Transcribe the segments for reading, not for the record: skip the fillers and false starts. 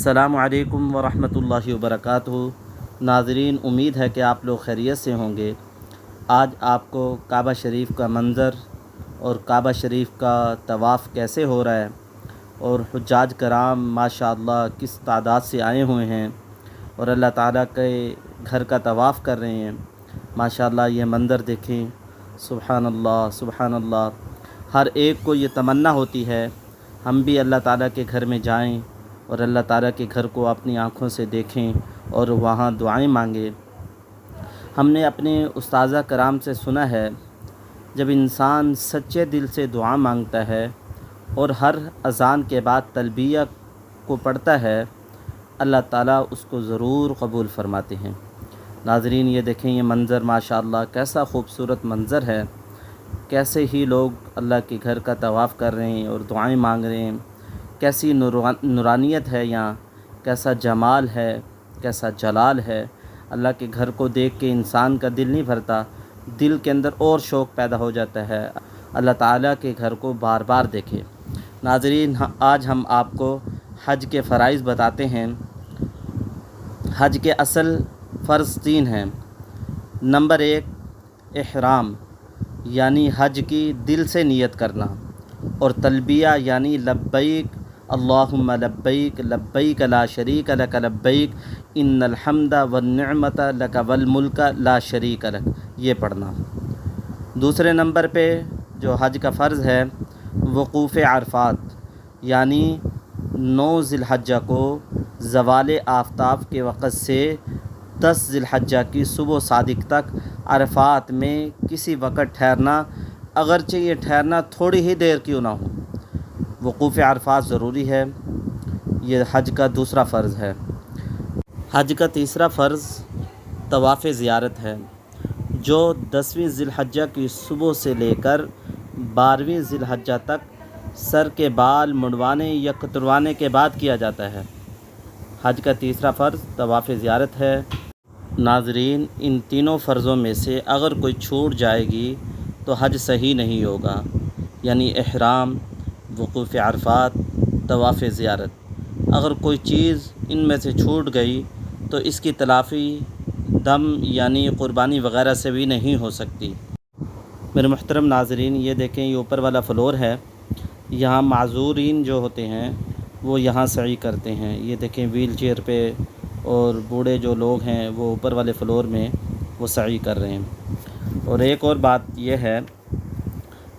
السلام علیکم ورحمۃ اللہ وبرکاتہ۔ ناظرین، امید ہے کہ آپ لوگ خیریت سے ہوں گے۔ آج آپ کو کعبہ شریف کا منظر اور کعبہ شریف کا طواف کیسے ہو رہا ہے اور حجاج کرام ماشاءاللہ کس تعداد سے آئے ہوئے ہیں اور اللہ تعالیٰ کے گھر کا طواف کر رہے ہیں۔ ماشاءاللہ یہ منظر دیکھیں، سبحان اللہ سبحان اللہ۔ ہر ایک کو یہ تمنا ہوتی ہے ہم بھی اللہ تعالیٰ کے گھر میں جائیں اور اللہ تعالیٰ کے گھر کو اپنی آنکھوں سے دیکھیں اور وہاں دعائیں مانگیں۔ ہم نے اپنے استاذہ کرام سے سنا ہے، جب انسان سچے دل سے دعا مانگتا ہے اور ہر اذان کے بعد تلبیہ کو پڑھتا ہے، اللہ تعالیٰ اس کو ضرور قبول فرماتے ہیں۔ ناظرین، یہ دیکھیں، یہ منظر ماشاءاللہ کیسا خوبصورت منظر ہے۔ کیسے ہی لوگ اللہ کے گھر کا طواف کر رہے ہیں اور دعائیں مانگ رہے ہیں۔ کیسی نورانیت ہے یہاں، کیسا جمال ہے، کیسا جلال ہے۔ اللہ کے گھر کو دیکھ کے انسان کا دل نہیں بھرتا، دل کے اندر اور شوق پیدا ہو جاتا ہے اللہ تعالیٰ کے گھر کو بار بار دیکھے۔ ناظرین، آج ہم آپ کو حج کے فرائض بتاتے ہیں۔ حج کے اصل فرض 3 ہیں۔ نمبر 1، احرام یعنی حج کی دل سے نیت کرنا، اور تلبیہ یعنی لبیک اللہم لبیک لبیک لا شریک لک لبیک ان الحمد والنعمت لک والملک لا شریک لک، یہ پڑھنا۔ دوسرے نمبر پہ جو حج کا فرض ہے، وقوف عرفات یعنی 9 ذی الحجہ کو زوال آفتاب کے وقت سے 10 ذی الحجہ کی صبح صادق تک عرفات میں کسی وقت ٹھہرنا، اگرچہ یہ ٹھہرنا تھوڑی ہی دیر کیوں نہ ہو۔ وقوف عرفات ضروری ہے، یہ حج کا دوسرا فرض ہے۔ حج کا تیسرا فرض طواف زیارت ہے، جو 10ویں ذی الحجہ کی صبح سے لے کر 12ویں ذی الحجہ تک سر کے بال منڈوانے یا کتروانے کے بعد کیا جاتا ہے۔ حج کا تیسرا فرض طواف زیارت ہے۔ ناظرین، ان تینوں فرضوں میں سے اگر کوئی چھوٹ جائے گی تو حج صحیح نہیں ہوگا، یعنی احرام، وقوف عرفات، طواف زیارت۔ اگر کوئی چیز ان میں سے چھوٹ گئی تو اس کی تلافی دم یعنی قربانی وغیرہ سے بھی نہیں ہو سکتی۔ میرے محترم ناظرین، یہ دیکھیں، یہ اوپر والا فلور ہے، یہاں معذورین جو ہوتے ہیں وہ یہاں سعی کرتے ہیں۔ یہ دیکھیں، ویل چیئر پہ اور بوڑھے جو لوگ ہیں وہ اوپر والے فلور میں وہ سعی کر رہے ہیں۔ اور ایک اور بات یہ ہے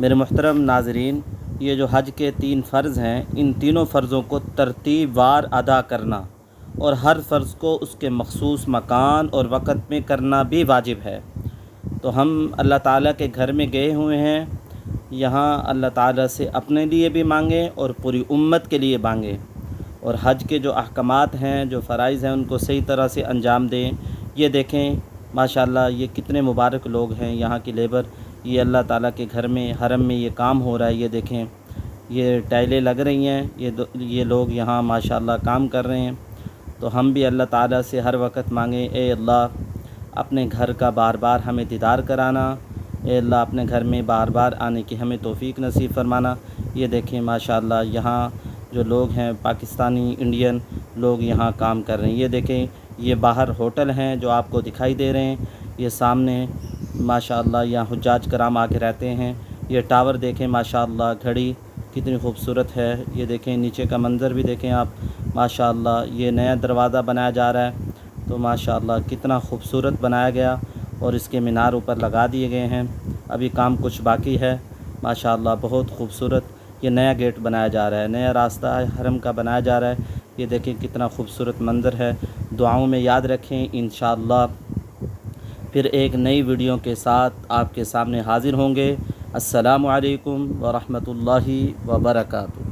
میرے محترم ناظرین، یہ جو حج کے 3 فرض ہیں، ان تینوں فرضوں کو ترتیب وار ادا کرنا اور ہر فرض کو اس کے مخصوص مکان اور وقت میں کرنا بھی واجب ہے۔ تو ہم اللہ تعالیٰ کے گھر میں گئے ہوئے ہیں، یہاں اللہ تعالیٰ سے اپنے لیے بھی مانگیں اور پوری امت کے لیے مانگیں، اور حج کے جو احکامات ہیں، جو فرائض ہیں، ان کو صحیح طرح سے انجام دیں۔ یہ دیکھیں ماشاءاللہ، یہ کتنے مبارک لوگ ہیں، یہاں کی لیبر، یہ اللہ تعالیٰ کے گھر میں حرم میں یہ کام ہو رہا ہے۔ یہ دیکھیں، یہ ٹائلیں لگ رہی ہیں، یہ لوگ یہاں ماشاءاللہ کام کر رہے ہیں۔ تو ہم بھی اللہ تعالیٰ سے ہر وقت مانگیں، اے اللہ اپنے گھر کا بار بار ہمیں دیدار کرانا، اے اللہ اپنے گھر میں بار بار آنے کی ہمیں توفیق نصیب فرمانا۔ یہ دیکھیں ماشاءاللہ، یہاں جو لوگ ہیں پاکستانی انڈین لوگ یہاں کام کر رہے ہیں۔ یہ دیکھیں، یہ باہر ہوٹل ہیں جو آپ کو دکھائی دے رہے ہیں، یہ سامنے ماشاءاللہ یہاں حجاج کرام آ کے رہتے ہیں۔ یہ ٹاور دیکھیں ماشاءاللہ، گھڑی کتنی خوبصورت ہے۔ یہ دیکھیں، نیچے کا منظر بھی دیکھیں آپ ماشاءاللہ۔ یہ نیا دروازہ بنایا جا رہا ہے، تو ماشاءاللہ کتنا خوبصورت بنایا گیا، اور اس کے مینار اوپر لگا دیے گئے ہیں۔ ابھی کام کچھ باقی ہے ماشاءاللہ، بہت خوبصورت یہ نیا گیٹ بنایا جا رہا ہے، نیا راستہ حرم کا بنایا جا رہا ہے۔ یہ دیکھیں کتنا خوبصورت منظر ہے۔ دعاؤں میں یاد رکھیں، انشاءاللہ پھر ایک نئی ویڈیو کے ساتھ آپ کے سامنے حاضر ہوں گے۔ السلام علیکم ورحمۃ اللہ وبرکاتہ۔